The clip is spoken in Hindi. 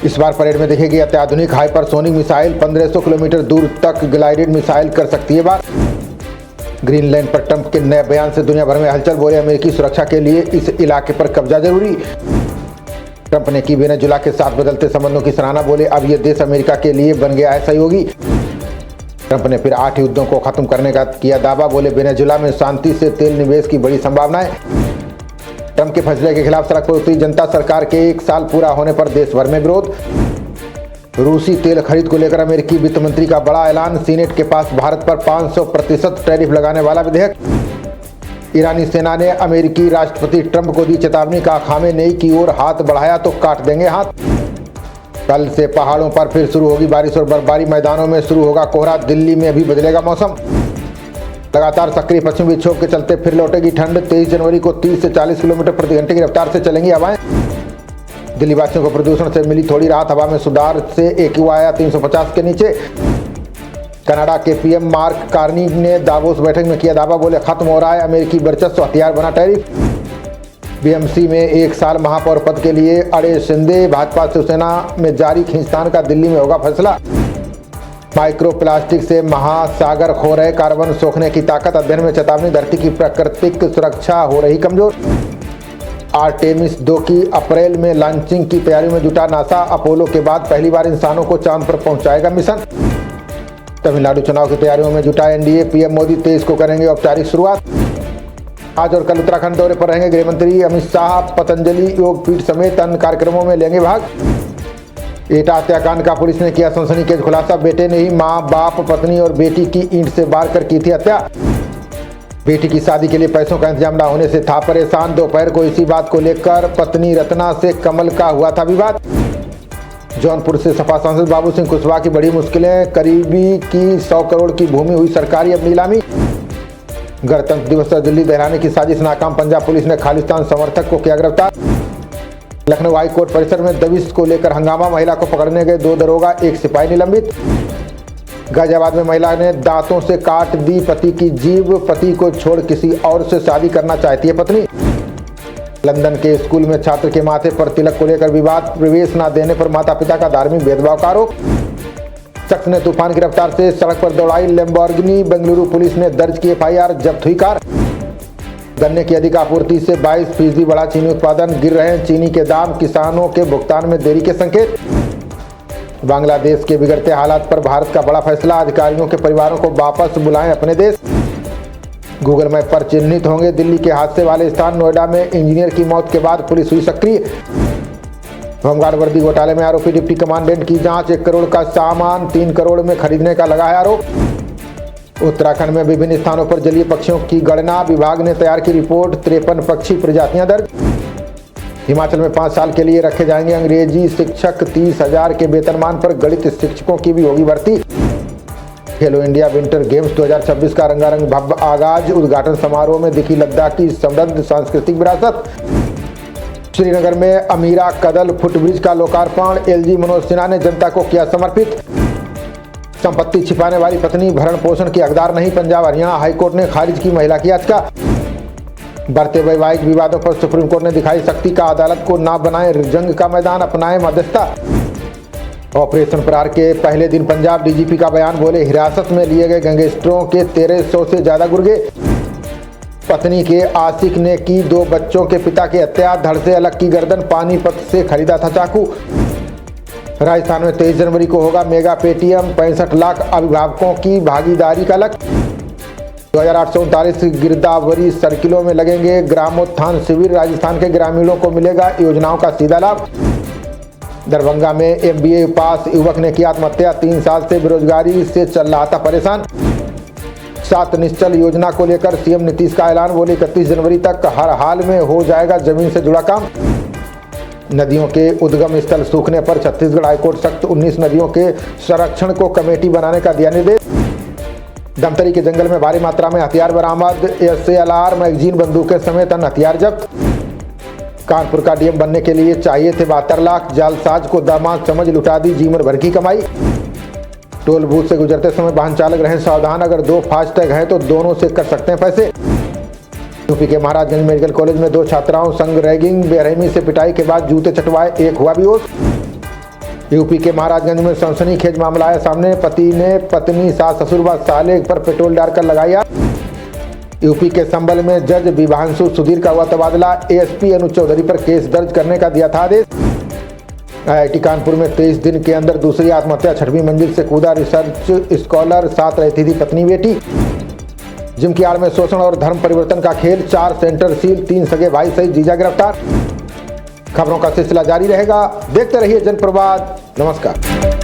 इस बार परेड में दिखेगी अत्याधुनिक हाइपरसोनिक मिसाइल। 1500 किलोमीटर दूर तक ग्लाइडेड मिसाइल कर सकती है बार। ग्रीनलैंड पर ट्रंप के नए बयान से दुनिया भर में हलचल। बोले अमेरिकी सुरक्षा के लिए इस इलाके पर कब्जा जरूरी। ट्रंप ने की वेनेजुला के साथ बदलते संबंधों की सराहना। बोले अब यह देश अमेरिका के लिए बन गया है सहयोगी। ट्रंप ने फिर 8 युद्धों को खत्म करने का किया दावा। बोले वेनेजुला में शांति से तेल निवेश की बड़ी संभावनाएं। ट्रंप के फैसले के खिलाफ सड़क पर उतरी जनता। सरकार के 1 साल पूरा होने पर देश भर में विरोध। रूसी तेल खरीद को लेकर अमेरिकी वित्त मंत्री का बड़ा ऐलान। सीनेट के पास भारत पर 500% टैरिफ लगाने वाला विधेयक। ईरानी सेना ने अमेरिकी राष्ट्रपति ट्रंप को दी चेतावनी। का खामेनेई की ओर हाथ बढ़ाया तो काट देंगे हाथ। कल से पहाड़ों पर फिर शुरू होगी बारिश और बर्फबारी। मैदानों में शुरू होगा कोहरा। दिल्ली में भी बदलेगा मौसम। लगातार सक्रिय पश्चिमी विक्षोभ के चलते फिर लौटेगी ठंड। 23 जनवरी को 30 से 40 किलोमीटर प्रति घंटे की रफ्तार से चलेंगी हवाएं। दिल्ली वासियों को प्रदूषण से मिली थोड़ी राहत। हवा में सुधार से AQI आया 350 के नीचे। कनाडा के PM मार्क कार्नी ने दावोस बैठक में किया दावा। बोले खत्म हो रहा है अमेरिकी वर्चस्व, हथियार बना टैरिफ। BMC में 1 साल महापौर पद के लिए अड़े शिंदे। भाजपा शिवसेना में जारी खींचतान का दिल्ली में होगा फैसला। माइक्रो प्लास्टिक से महासागर खो रहे कार्बन सोखने की ताकत। अध्ययन में चेतावनी। धरती की प्राकृतिक सुरक्षा हो रही कमजोर। आर्टेमिस 2 की अप्रैल में लॉन्चिंग की तैयारी में जुटा नासा। अपोलो के बाद पहली बार इंसानों को चांद पर पहुंचाएगा मिशन। तमिलनाडु चुनाव की तैयारियों में जुटा NDA। PM मोदी 23 को करेंगे औपचारिक शुरुआत। आज और कल उत्तराखंड दौरे पर रहेंगे गृह मंत्री अमित शाह। पतंजलि योग पीठ समेत अन्य कार्यक्रमों में लेंगे भाग। एटा हत्याकांड का पुलिस ने किया सनसनीखेज खुलासा। बेटे ने ही मां, बाप, पत्नी और बेटी की ईंट से वार कर की थी हत्या। बेटी की शादी के लिए पैसों का इंतजाम न होने से था परेशान। दोपहर को इसी बात को लेकर पत्नी रत्ना से कमल का हुआ था विवाद। जौनपुर से सपा सांसद बाबू सिंह कुशवाहा की बड़ी मुश्किलें। करीबी की 100 करोड़ की भूमि हुई सरकारी अब नीलामी। गणतंत्र दिवस पर दिल्ली दहराने की साजिश नाकाम। पंजाब पुलिस ने खालिस्तान समर्थक को किया गिरफ्तार। लखनऊ हाई कोर्ट परिसर में दबिश को लेकर हंगामा। महिला को पकड़ने गए 2 दरोगा, 1 सिपाही निलंबित। गाजियाबाद में महिला ने दांतों से काट दी पति की जीभ। पति को छोड़ किसी और से शादी करना चाहती है पत्नी। लंदन के स्कूल में छात्र के माथे पर तिलक को लेकर विवाद। प्रवेश न देने पर माता पिता का धार्मिक भेदभाव का आरोप। शख्स ने तूफान की रफ्तार से सड़क पर दौड़ाई लैम्बोर्गिनी। बेंगलुरु पुलिस ने दर्ज की FIR। जब्त हुई कार। गन्ने की अधिक आपूर्ति से 22% बढ़ा चीनी उत्पादन। गिर रहे हैं चीनी के दाम। किसानों के भुगतान में देरी के संकेत। बांग्लादेश के बिगड़ते हालात पर भारत का बड़ा फैसला। अधिकारियों के परिवारों को वापस बुलाएं अपने देश। गूगल मैप पर चिन्हित होंगे दिल्ली के हादसे वाले स्थान। नोएडा में इंजीनियर की मौत के बाद पुलिस हुई सक्रिय। होमगार्ड वर्दी घोटाले में आरोपी डिप्टी कमांडेंट की जांच। 1 करोड़ का सामान 3 करोड़ में खरीदने का लगा है आरोप। उत्तराखंड में विभिन्न स्थानों पर जलीय पक्षियों की गणना। विभाग ने तैयार की रिपोर्ट। 53 पक्षी प्रजातियां दर्ज। हिमाचल में 5 साल के लिए रखे जाएंगे अंग्रेजी शिक्षक। 30,000 के वेतनमान पर गणित शिक्षकों की भी होगी भर्ती। खेलो इंडिया विंटर गेम्स 2026 का रंगारंग भव्य आगाज। उद्घाटन समारोह में दिखी लद्दाख की समृद्ध सांस्कृतिक विरासत। श्रीनगर में अमीरा कदल फुटब्रिज का लोकार्पण। LG मनोज सिन्हा ने जनता को किया समर्पित। संपत्ति छिपाने वाली पत्नी भरण पोषण की हकदार नहीं। पंजाब हरियाणा हाईकोर्ट ने खारिज की महिला की याचिका। बढ़ते वैवाहिक विवादों पर सुप्रीम कोर्ट ने दिखाई सख्ती का। अदालत को ना बनाए जंग का मैदान, अपनाए मध्यस्थता। ऑपरेशन प्रहार के पहले दिन पंजाब DGP का बयान। बोले हिरासत में लिए गए गैंगस्टरों के 1300 से ज्यादा गुर्गे। पत्नी के आशिक ने की 2 बच्चों के पिता की हत्या। धड़ से अलग की गर्दन। पानीपत से खरीदा था चाकू। राजस्थान में 23 जनवरी को होगा मेगा पेटीएम। 65 लाख अभिभावकों की भागीदारी का लक्ष्य। 2839 गिरदावरी सर्किलों में लगेंगे ग्रामोत्थान शिविर। राजस्थान के ग्रामीणों को मिलेगा योजनाओं का सीधा लाभ। दरभंगा में MBA पास युवक ने किया आत्महत्या। 3 साल से बेरोजगारी से चल रहा था परेशान। 7 निश्चल योजना को लेकर CM नीतीश का ऐलान। बोले 31 जनवरी तक हर हाल में हो जाएगा जमीन से जुड़ा काम। नदियों के उद्गम स्थल सूखने पर छत्तीसगढ़ हाईकोर्ट सख्त। 19 नदियों के संरक्षण को कमेटी बनाने का दिया निर्देश। धमतरी के जंगल में भारी मात्रा में हथियार बरामद। SALR मैगजीन बंदूकें समेत अन्य हथियार जब्त। कानपुर का DM बनने के लिए चाहिए थे 72 लाख। जालसाज को दामाद समझ लुटा दी जीवन भर की कमाई। टोल बूथ से गुजरते समय वाहन चालक रहें सावधान। अगर 2 फास्टैग हैं तो दोनों से कर सकते हैं पैसे। यूपी के महाराजगंज मेडिकल कॉलेज में 2 छात्राओं संग रैगिंग। बेरहमी से पिटाई के बाद जूते चटवाए, एक हुआ बेहोश। यूपी के महाराजगंज में सनसनीखेज मामला आया सामने। पति ने पत्नी, सास ससुर व साले पर पेट्रोल डालकर लगाई आग। यूपी के संभल में जज विभांशु सुधीर का हुआ तबादला। एएसपी अनुज चौधरी पर केस दर्ज करने का दिया था आदेश। IIT कानपुर में 23 दिन के अंदर दूसरी आत्महत्या, 6वीं मंजिल से कूदा रिसर्च स्कॉलर, साथ रहती थी पत्नी बेटी। जिम की आड़ में शोषण और धर्म परिवर्तन का खेल, 4 सेंटर सील, 3 सगे भाई सहित जीजा गिरफ्तार। खबरों का सिलसिला जारी रहेगा, देखते रहिए जनप्रवाद। नमस्कार।